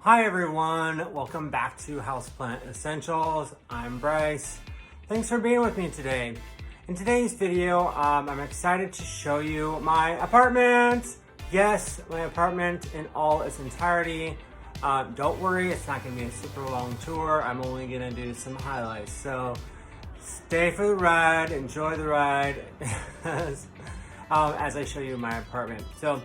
Hi everyone, welcome back to Houseplant Essentials. I'm Bryce. Thanks for being with me today. In today's video, I'm excited to show you my apartment. Yes, my apartment in all its entirety. Don't worry, it's not gonna be a super long tour. I'm only gonna do some highlights. So stay for the ride, enjoy the ride as I show you my apartment. So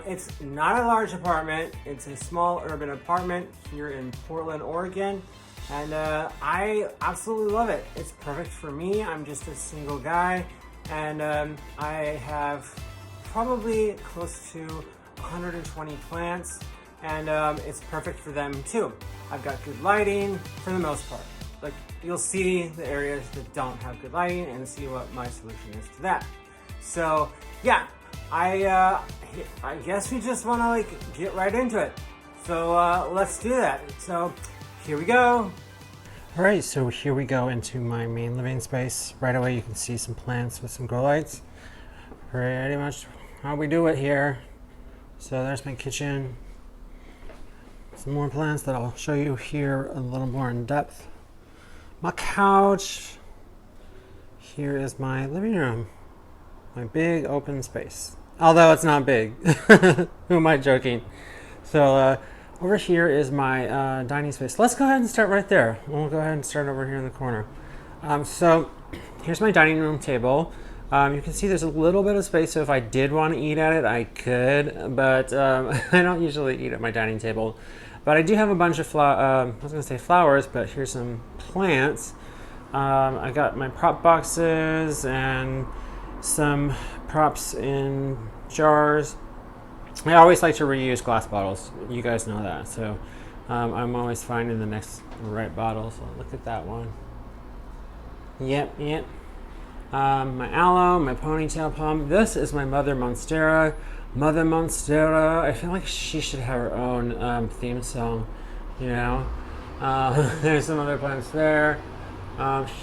it's not a large apartment. It's a small urban apartment here in Portland, Oregon. And I absolutely love it. It's perfect for me. I'm just a single guy. And I have probably close to 120 plants. And it's perfect for them too. I've got good lighting for the most part. Like, you'll see the areas that don't have good lighting and see what my solution is to that. So yeah, I guess we just want to get right into it. So let's do that. So here we go. All right, so here we go into my main living space. Right away you can see some plants with some grow lights. Pretty much how we do it here. So there's my kitchen. Some more plants that I'll show you here a little more in depth. My couch. Here is my living room. My big open space. Although it's not big. Who am I joking? So over here is my dining space. Let's go ahead and start right there. We'll go ahead and start over here in the corner. So here's my dining room table. You can see there's a little bit of space, so if I did want to eat at it, I could, but I don't usually eat at my dining table. But I do have a bunch of I was going to say flowers, but here's some plants. I got my prop boxes and some props in jars. I always like to reuse glass bottles. You guys know that. So I'm always finding the next right bottle. So look at that one. Yep. My aloe, my ponytail palm. This is my Mother Monstera. Mother Monstera. I feel like she should have her own theme song. You know. There's some other plants there.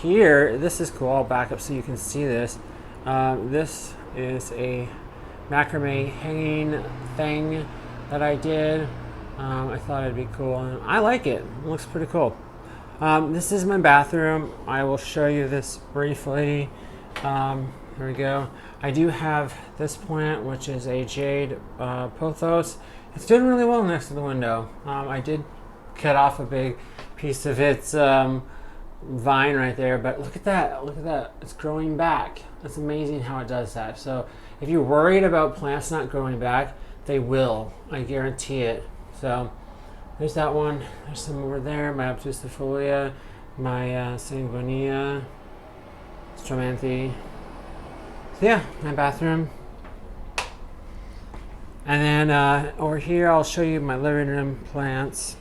Here, this is cool. I'll back up so you can see this. This is a macrame hanging thing that I did. I thought it'd be cool, and I like it. It looks pretty cool. This is my bathroom. I will show you this briefly. Here we go. I do have this plant, which is a jade pothos. It's doing really well next to the window. I did cut off a big piece of its vine right there, but look at that, it's growing back. It's amazing how it does that. So if you're worried about plants not growing back, they will, I guarantee it. So there's that one. There's some over there, my obtusifolia, my sanguinea, stramanthe. So yeah, my bathroom. And then over here I'll show you my living room plants.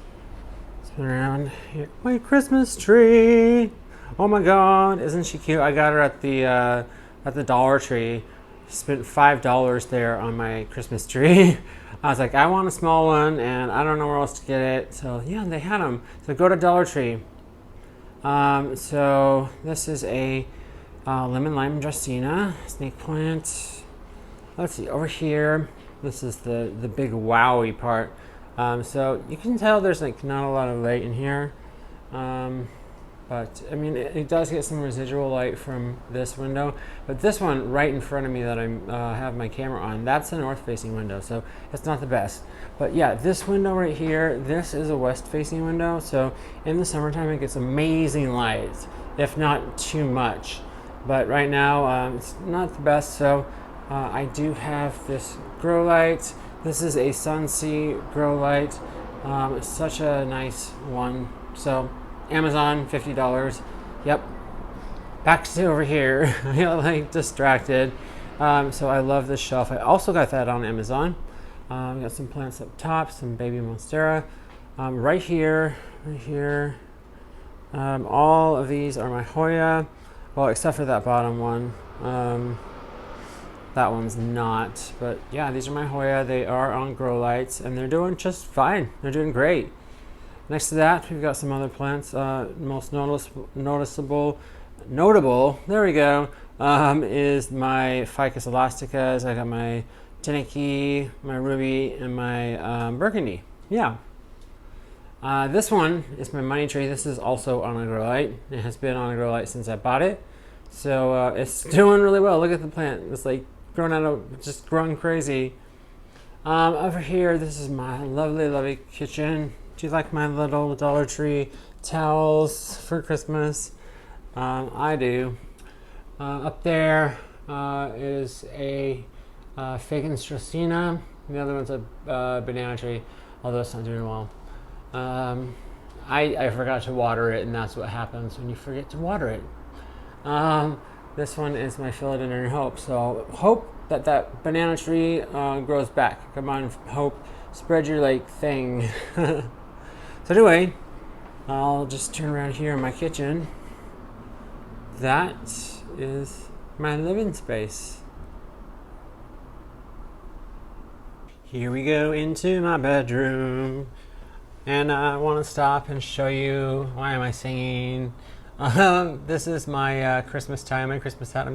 Spin around here. My Christmas tree. Oh my God, isn't she cute? I got her at the Dollar Tree. Spent $5 there on my Christmas tree. I was like, I want a small one, and I don't know where else to get it. So yeah, they had them. So go to Dollar Tree. So this is a lemon lime dracaena snake plant. Let's see over here. This is the big wowie part. So you can tell there's not a lot of light in here, but I mean it does get some residual light from this window. But this one right in front of me that I have my camera on, that's a north-facing window, so it's not the best. But yeah, this window right here, this is a west-facing window, so in the summertime it gets amazing light, if not too much. But right now it's not the best, so I do have this grow light. This is a Sunsea grow light. It's such a nice one. So Amazon, $50. Yep. Back to over here. I got distracted. So I love this shelf. I also got that on Amazon. Got some plants up top, some baby monstera. Right here. All of these are my Hoya. Well, except for that bottom one. That one's not, but yeah, these are my Hoya. They are on grow lights, and they're doing just fine. They're doing great. Next to that, we've got some other plants. Most notable, there we go, is my Ficus elasticas. I got my Tennessee, my Ruby, and my Burgundy. Yeah. This one is my money tree. This is also on a grow light. It has been on a grow light since I bought it. So it's doing really well. Look at the plant. It's like just growing crazy. Over here, this is my lovely, lovely kitchen. Do you like my little Dollar Tree towels for Christmas? I do. Up there is a fig and stracina. The other one's a banana tree, although it's not doing well. I forgot to water it, and that's what happens when you forget to water it. This one is my philodendron Hope. So hope that banana tree grows back. Come on, Hope, spread your like thing. So anyway, I'll just turn around here in my kitchen. That is my living space. Here we go into my bedroom. And I want to stop and show you, why am I singing? This is my Christmas time, my Christmas hat.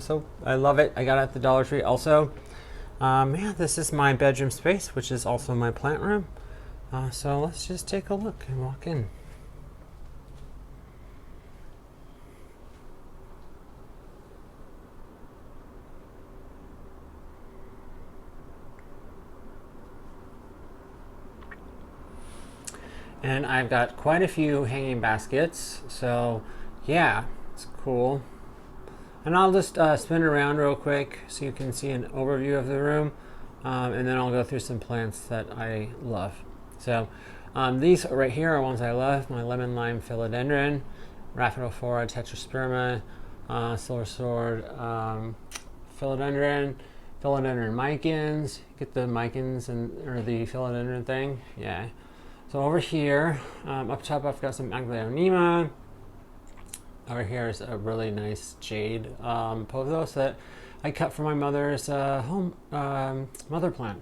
I love it. I got it at the Dollar Tree also. Yeah, this is my bedroom space, which is also my plant room. So let's just take a look and walk in. And I've got quite a few hanging baskets, so yeah, it's cool. And I'll just spin around real quick so you can see an overview of the room, and then I'll go through some plants that I love. So these right here are ones I love: my lemon lime philodendron, Rhaphidophora tetrasperma, silver sword philodendron, philodendron micans. Get the micans or the philodendron thing, yeah. So over here, up top, I've got some Aglaonema. Over here is a really nice jade pothos that I cut from my mother's mother plant.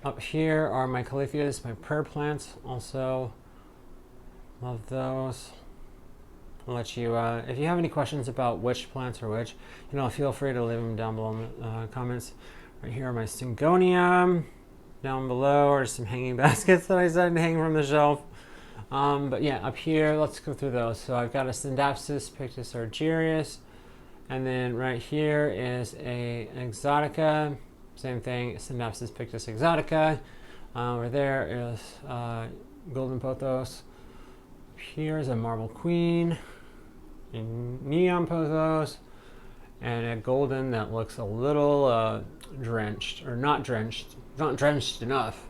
Up here are my calatheas, my prayer plants. Also, love those. I'll let you, if you have any questions about which plants are which, feel free to leave them down below in the comments. Right here are my Syngonium. Down below are some hanging baskets that I decided to hang from the shelf. But yeah, up here, let's go through those. So I've got a Scindapsus pictus argyrius, and then right here is an exotica. Same thing, Scindapsus pictus exotica. Over there is golden pothos. Here's a marble queen, a neon pothos, and a golden that looks a little drenched, or not drenched enough.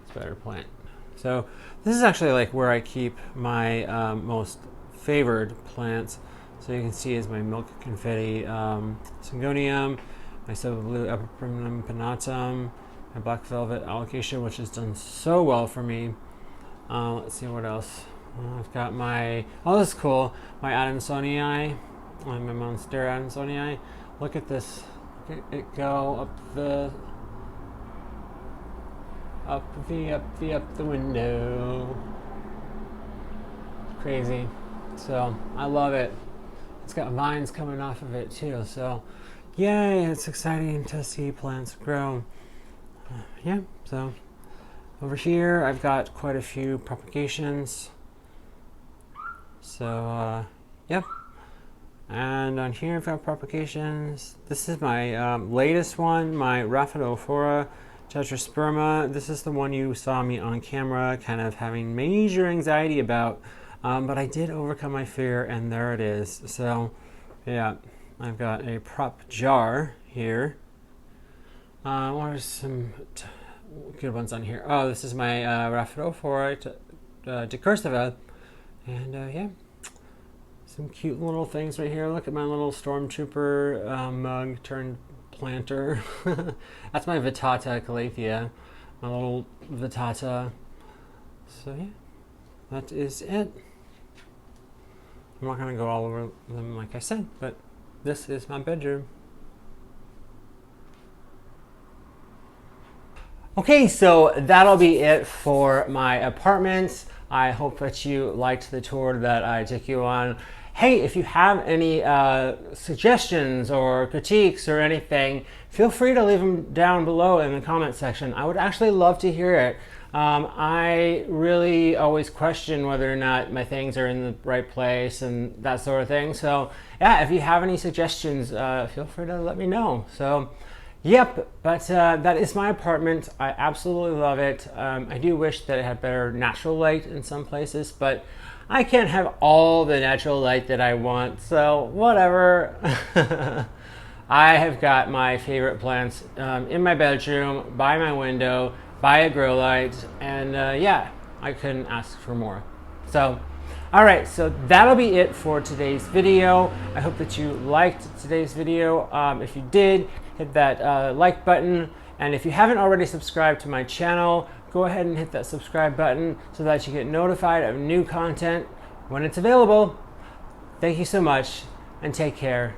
It's a better plant. So this is actually like where I keep my most favored plants. So you can see is my milk confetti Syngonium, my silver blue Epiprimnum pinnatum, my black velvet alocasia, which has done so well for me. Let's see what else. I've got my, oh, this is cool, my Adansonii, my Monstera Adansonii. Look at this. Look at it go up the window. Crazy. So I love it. It's got vines coming off of it too. So yay, it's exciting to see plants grow. Yeah, so over here I've got quite a few propagations. So yep. And on here I've got propagations. This is my latest one, my Rhaphidophora tetrasperma. This is the one you saw me on camera kind of having major anxiety about, but I did overcome my fear, and there it is. So yeah, I've got a prop jar here. What are some good ones on here? Oh, this is my Rhaphidophora decursiva, and yeah, some cute little things right here. Look at my little stormtrooper mug turned planter. That's my Vittata calathea, my little Vittata. So yeah, that is it. I'm not going to go all over them like I said, but this is my bedroom. Okay, so that'll be it for my apartment. I hope that you liked the tour that I took you on. Hey, if you have any suggestions or critiques or anything, feel free to leave them down below in the comment section. I would actually love to hear it. I really always question whether or not my things are in the right place and that sort of thing. So yeah, if you have any suggestions, feel free to let me know. So yep, but that is my apartment. I absolutely love it. I do wish that it had better natural light in some places, but I can't have all the natural light that I want, so whatever. I have got my favorite plants in my bedroom, by my window, by a grow light, and yeah, I couldn't ask for more. So, all right, so that'll be it for today's video. I hope that you liked today's video. If you did, hit that like button, and if you haven't already subscribed to my channel, go ahead and hit that subscribe button so that you get notified of new content when it's available. Thank you so much, and take care.